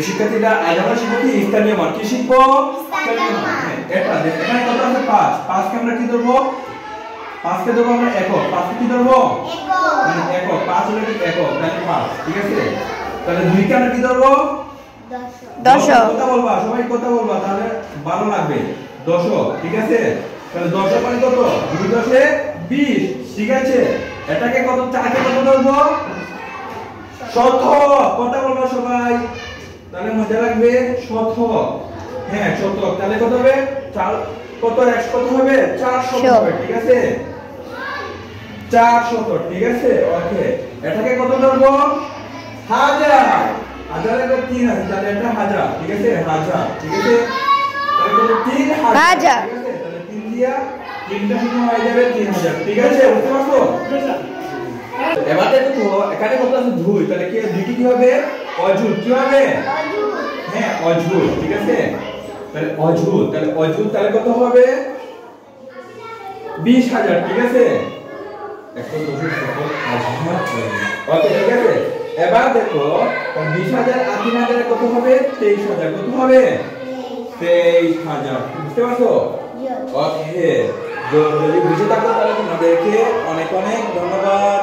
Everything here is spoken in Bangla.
শিক্ষার্থীরা আজ আমরা শিখব কি স্থানীয় মান। কি শিখব? স্থানীয় মান। এটা এখানে কত আছে? 5। 5 কে আমরা কি ধরব? 5 কে ধরব আমরা একক। 5 কে কি ধরব? একক। মানে একক। 5 হলো কি একক, তাহলে 5। ঠিক আছে? তাহলে 2 কে আমরা কি ধরব? দশক। কথা বলবা, সবাই কথা বলবা, তাহলে ভালো লাগবে। দশক। ঠিক আছে? তাহলে দশক মানে কত? 2 10 20। ঠিক আছে? এটাকে কত? 4 কে কত ধরব? শতক। কথা বলবা সবাই, তাহলে মজা লাগবে। শতক। হ্যাঁ শতক। তাহলে কত হবে? 4 কত 1 কত হবে? 400 হবে। ঠিক আছে? 400। ঠিক আছে? ওকে। এটাকে কত ধরব? হাজার। হাজারে তো 3 আছে, তাহলে এটা হাজার। ঠিক আছে? হাজার। ঠিক আছে? তাহলে কত? 3000। ঠিক আছে? তাহলে 3 দিয়া 3টা শূন্য হয়ে যাবে 3000। ঠিক আছে? বুঝতে পারছো? এবার দেখো তো এখানে কত আছে? 2। তাহলে কি 2 কি হবে? অযুত। কি হবে? অযুত। হ্যাঁ অযুত। ঠিক আছে? তাহলে অযুত। তাহলে অযুত তাহলে কত হবে? 20000। ঠিক আছে? 110,000। ওকে ঠিক আছে? এবার দেখো 20000 আর 3000 কত হবে? 23000। কত হবে? 23000। বুঝতে পারছো? ওকে। যদি বুঝে থাকো তাহলে তোমাদেরকে অনেক অনেক ধন্যবাদ।